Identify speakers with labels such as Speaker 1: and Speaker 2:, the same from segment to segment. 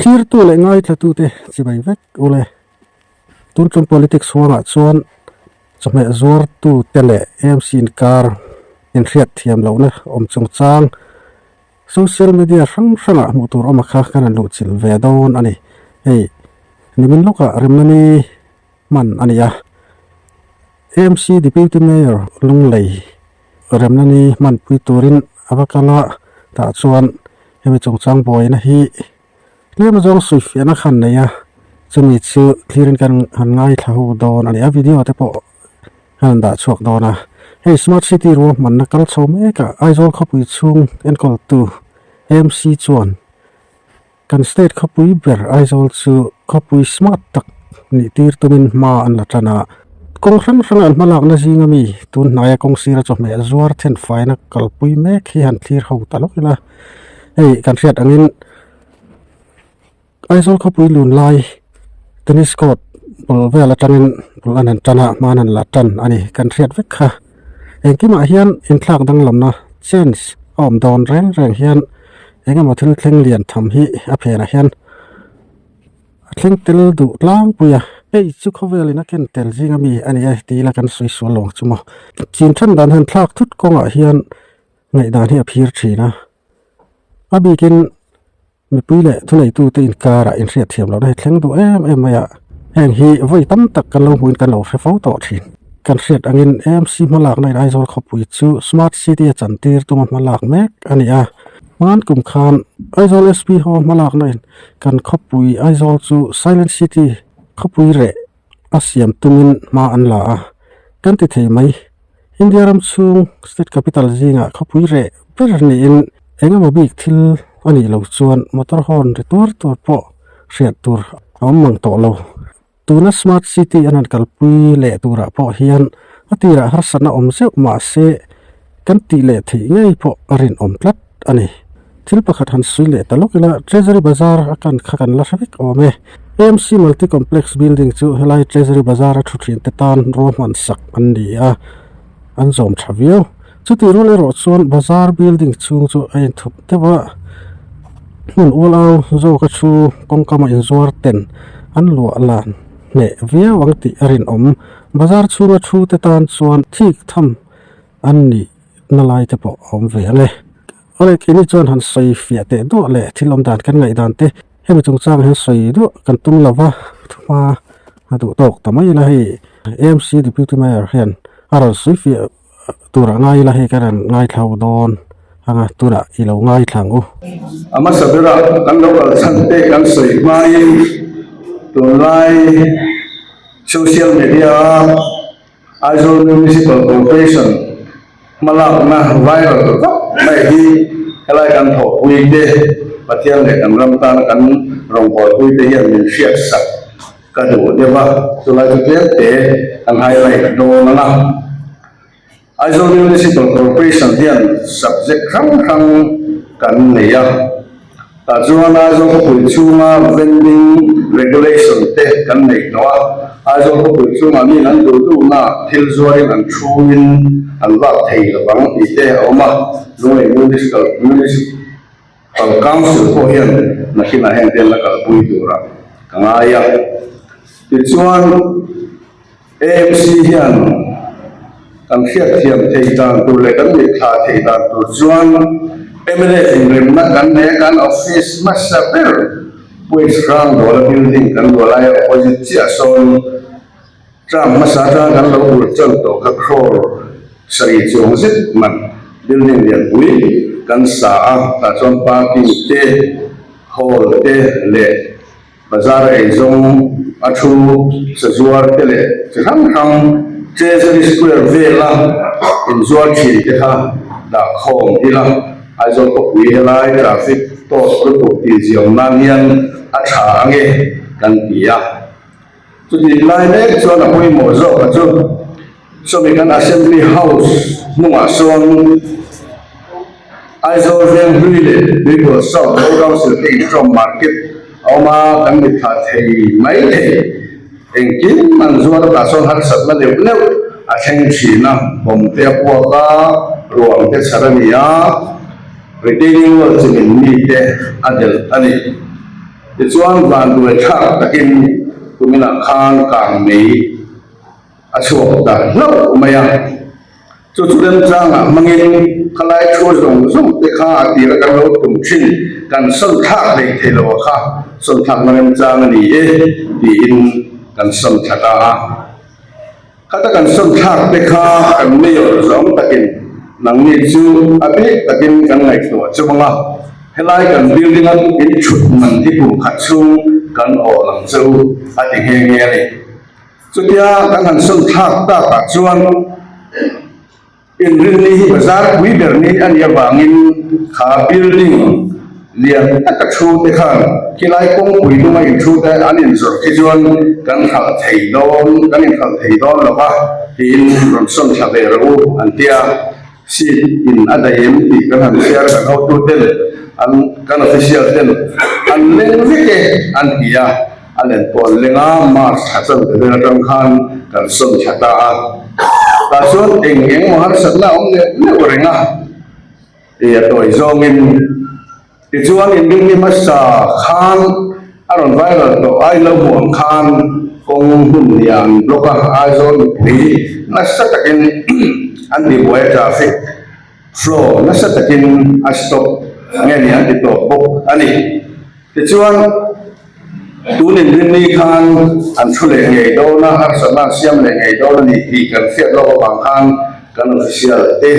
Speaker 1: clear tu le ngai thla tu te chi bai vek ule tun tun politics huanga chuan chome zuar tu tele MC in kar in riat thiam lo na om chung chang social media sang sanga mutur oma kha kan lu chil ve don ani hei nimin loka remnani man ania MC deputy mayor lunglei remnani man pui turin avakala ta chuan hemi chung chang boy na hi lema jong sui fiana khan na ya chumi chu clearin kan han ngai thau don ani a video te po han da chuak dona hey smart city ro man na kal chome ka aizol khapui chung en kol tu MC chuan kan state khapui ber aizol chu khapui smart tak ni tir tumin ma an la tana kong hrang hrang an malak na zinga mi tun naya kong sira chome zuar then faina kalpui me khi han clear ho talokila hey kan riat angin aizol khapui lun lai tennis court bol vela tangin bol anan tana manan la tan ani kan riat vek kha engkima hian in thlak dang lamna chance om don reng reng hian engama thil thleng lian tham hi a phena hian thleng tel du tlang puya ei chu khovelina ken tel jinga mi ani a ti la kan sui so long chumo chin than dan han thlak thut konga hian ngai dan hi a phir thina abi ken mi puile thulei tu te in kara in riat thiam lo dai thleng du em ya heng hi voi tam tak kan lo huin kan lo fe fo to thin kan riat angin MC malak nai aizol khopui chu smart city chantir tu malak mek ani a man kum khan aizol SP ho malak nai kan khopui aizol chu silent city khopui re asiam tumin ma an la a kan ti thei mai india ram chung state capital zinga khopui re per ni in engama big thil ani lo chuan motor hon ri tur po riat tur mang to lo tuna smart city anan kalpui le tura po hian atira harsana omse ma se kan ti le thei ngei po arin omplat ani thil pakhat han sui le talokila treasury bazar akan khakan la shavik ome MC multi complex building chu helai treasury bazar a thutrin te tan roman sak andi a an zom thavio chuti role ro chuan bazar building chung chu ain thup tewa mun ulau zo ka chu kongkama in zuar ten an lu alan ne via wangti arin om bazar chunga thu te tan chuan thik tham anni nalai te po om ve le ole kini chuan han soi fia te do le thilom dan kan ngai dan te hemi chung chang han soi do kan tum lawa thuma adu tok tamai la hi MC deputy mayor hian aral soi fia tura ngai la hi kan ngai thau don anga tura ilo ngai thlangu
Speaker 2: ama sabira kan lo sante kan soi mai tunai social media Aizol municipal corporation malak na viral mai hi helai kan tho pui de pathian le kan ram tan kan rong poi pui te hian min riat sak ka du de ba tulai te kan highlight do na Aizol municipal corporation hian subject rang kan neya ta chuan Aizol khopui chunga vending regulation te kan nei noa Aizol khopui chunga mi nan du na thil zuarin an thuin an lak thei lawang ite oma noi municipal council ko hian na hina hen ten la kal pui tura kangaya ti chuan AMC hian kan khiat thiam thei tan tu le kan ni kha thei tan tu chuan MLA ingrem na kan ne kan office masaber which rang wala building kan wala opposite chia son tram masata kan lo ur chal to ka khor sari chung sit man building lian pui kan sa a ta chon parking te hall te le bazar ai zong athu sazuar te le rang treasury square vela in zuar chi te ha da khom ila Aizol ko pui helai traffic to pro ti jiom nan hian a tha ange kan tia chu ti lai ne chuan a pui mo zo ka chu so mi kan assembly house munga son Aizol veng huile because south council te from market oma kan mi tha thei mai the engkin man zuar ta son har sat na leu a theng thina bom te po ka ruang te sarania retaining wall chimin mi te adel ani thì chuan van đuổi thác takin kumina khan càng mỹ a chuộc ta lâu maya cho chú đến trang à mangin khalai chua rong rong te kha ti ra kan lo tum chin kan son thak le the lo kha son thak mangin trang ni e ti in kan son thata kata kan son thak te kha kan me yo rong takin nang ni chu ape takin kan ngai to chumanga helai kan building an in chut man ti pu khat chung kan o lang chu ati he nge ni chu tia kan son thak ta ka chuan in rini bazar we berni an ya bangin kha building lian ta chu te khan kilai kong pui lu mai chu te an in zor ki chuan kan khal thei don lo ba in ron son tha ve ro an tia si in adaim ti kan han share kan ho tu tel an kan official tel an len vike an tia an len pol lenga mars hasan de na tang khan kan son chata ta suốt eng mo har sakna omne ne orenga e toy zongin ti chuan in ding ni masa khan aron viral to ai lo mo khan kong hun lian bloka ai zon ni na satakin an di boy traffic flow na satakin a stop nge ni an ti to bok ani ti chuan tunin rini khan an thule ngei do na har sana siam le ngei do ni ti kan fiat lo bang khan kan official te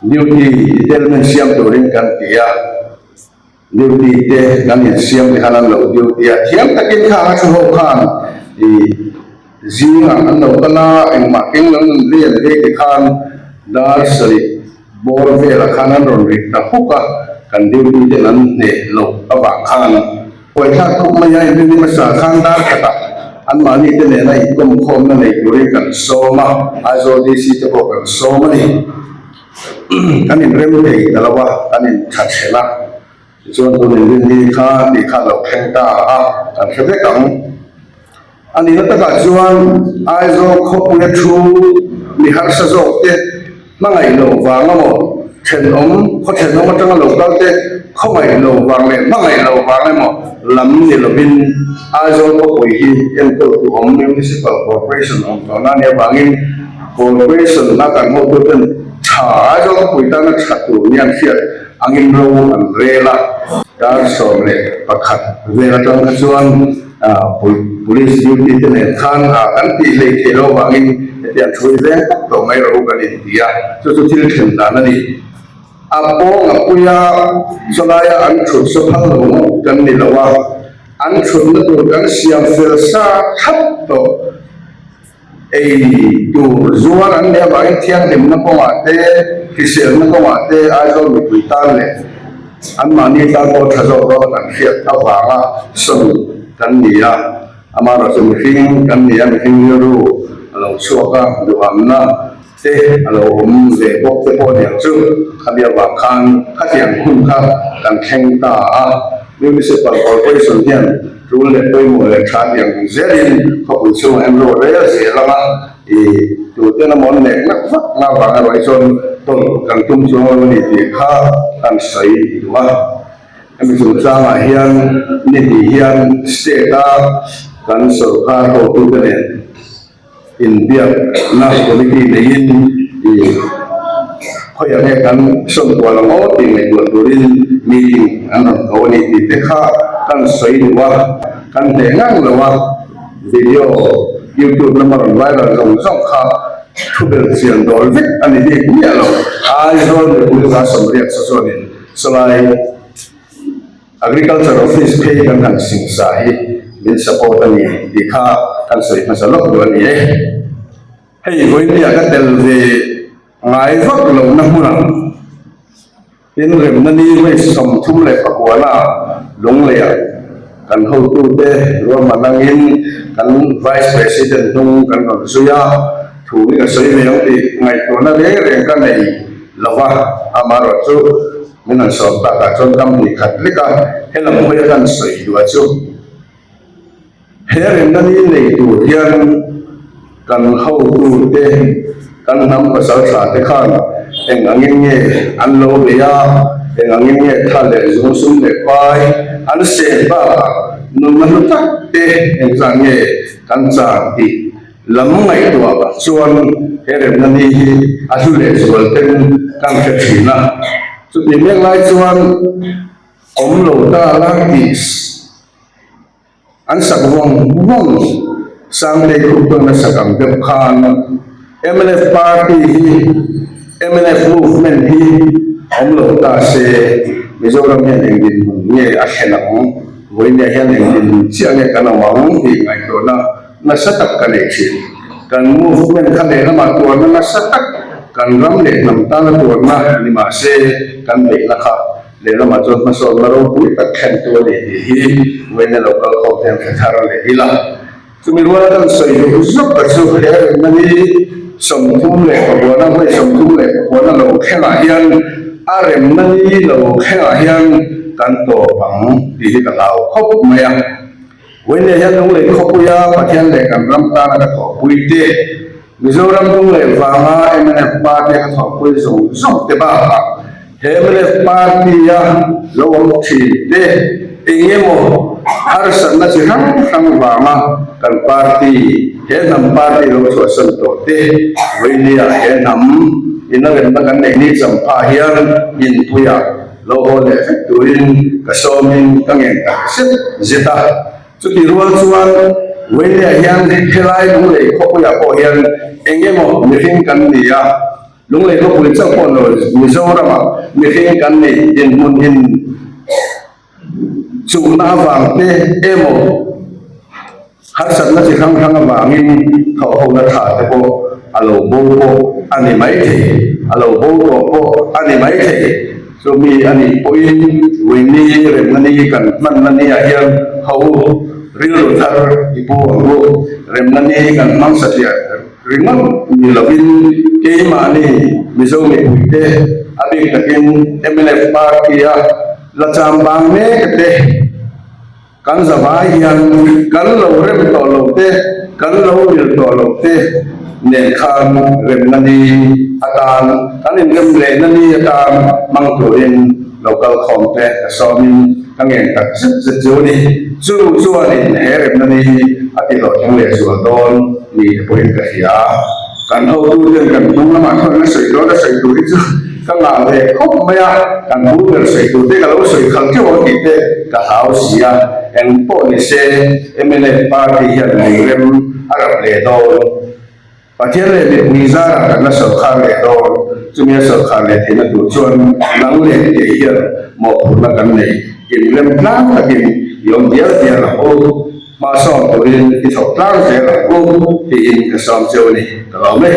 Speaker 2: duty development siam turin kan tia duty te kan in siam ni hanan lo duty a thiam takin kha chu ho khan i zinga an lo kana eng ma king lang lian le ki khan dar sari bor ve la khanan ron ri ta huka kan duty te nan ne lo aba khan poi tha khop ma yai ni ma sa khan dar kata an ma ni te ne nai kom khom na nei duri kan soma azo dc te ko kan soma ni kan in rem le dalawa kan in thachela chuan tu ni kha lo kheng ta a kan khebe kang ani na ta ka chuan azo khop ne thu ni har sa zo te mangai lo wa ngamo chen om ko chen om tang lo dal te khomai lo wang le mangai lo wang le mo lam ni lo bin azo ko koi hi en to om municipal corporation om to na ne wangin corporation na kan mo to ten cha azo ko koi ta na chatu nian fiat angin ro an rela dar som le pakhat vela tang ka chuan police duty te ne khan kan ti le ke lo wangin tian chui le to mai ro kan in dia chu thil them da na ni apo ngapuya solaya an chut so phang lo kan ni lawa an chut na tur kan siam fel sa thap to ei tu zuan an ne ba thiang dem na ko ma te kisel na ko ma te a zo mi pi tan le an ma ni ta ko tha zo ro kan fiat ta wa nga son kan ni ya amara so mi fing kan ni ya mi fing ru lo chuaka du amna te alo ve bok te po dia chu khabia wa khan khatiang hun kha kan kheng ta municipal corporation hian rule le toy mo le tha yang zerin ko pu chu em ro re se lama e tu te na mon ne na fa na wa ga roi chon ton kan tum chu ni ti kha kan sai wa em chu cha ma hian ni ti hian state ta kan sarkar ho tu ne India na committee lein i khoya ne kan som wala mo ti ne turin meeting an ko ni ti tekha kan sai wa kan de ngang lawa video YouTube number viral long song kha thubel sian dol vek ani de ni alo ai zon de ku ga som riak so so ni salai agriculture office pay kan sing sa hi min support ani dikha kan soi masalok do ani hei voi ni aga tel ve ngai vak lo na huna in rem na ni mai som thum le pakwana long le kan ho tu te ro manangin kan vice president nung kan ko suya thu ni ka soi le ti ngai to na le re kan nei lawa amaro chu min an som ta ka chon kam ni khat le ka helam ho ya kan soi du chu here na ni nei tu hian kan ho tu te kan nam pasal sa te khan eng angin nge an lo le ya eng angin nge thale zum sum le pai an se ba nun na lu tak te eng sang nge kan cha ti lam ngai to ba chuan herem na ni a thu le zual ten kan khe thina chu ti mek lai chuan om lo ta la ti an sak wong sang le khu to na sakam de khan MNF party hi MNF movement hi om lo ta se Mizoram hian eng din nge a khenang voi ne hian eng din chiang nge kana wang hi ngai to na satak ka le chi kan movement kha le ma to na satak kan ram le nam ta na to na ni ma se kan le la kha le la ma chot ma so ma ro pui tak khen to le hi voi ne local content ka thar le ila tumi ruwa kan soi ru zop ka chu he na ni som thum le ko na mai som thum le ko na lo khela hian arem na ni lo khela hian kan to bang ti hi ka lao khop maya when le hian lo le khop ya pathian le kan ram ta na ko pui te Mizoram tung le wanga MNF party ka tho pui zong zong te ba MNF party ya lo thi te engemo har san na chi hang hang wanga kan party he nam party lo so san to te weilia he nam ina ren na kan nei ni cham pha hian in puya lo ho le tuin ka somin ka ngen ka sit zeta chu ti rual chuan weilia hian helai lu le ko puya ko hian engemo mi hin kan ni ya lung le ko pui chang ko lo Mizoram mi hin kan ni in mun in chu na wang te emo har san na chi khang khang wangin tho ho na tha te ko alo bo ko ani mai the alo bo ko ani mai the so mi ani poin wini rem na ni kan man na ni a hian ho ril thar ipo ro rem na ni kan mang satya rimang mi lovin ke ma ni mizo mi te abi takin MNF party ya la cham bang me te kan zawai hian kan lo rem to lo te kan lo bil to lo te ne khan rem na ni atan kan in rem le na ni atan mang to in local content so min kan ngen tak zet jo ni chu ani he rem na ni ati lo thang le su don ni point ka ya kan ho tu den kan tung na ma thon na sei do da sei tu ri chu kan la le khop ma ya kan bu ber sei tu te ka lo sei khang ke wo ti te ka hau sia en po ni se MNF party hian nei rem arab le do pathian le mi mizara kan na so kha le do chumi so kha le thina tu chuan nang le te hian mo phuna kan nei in rem plan takin yom dia dia la o ma som to in i thok tlang te la o ti in ka som cheu ni ka lo me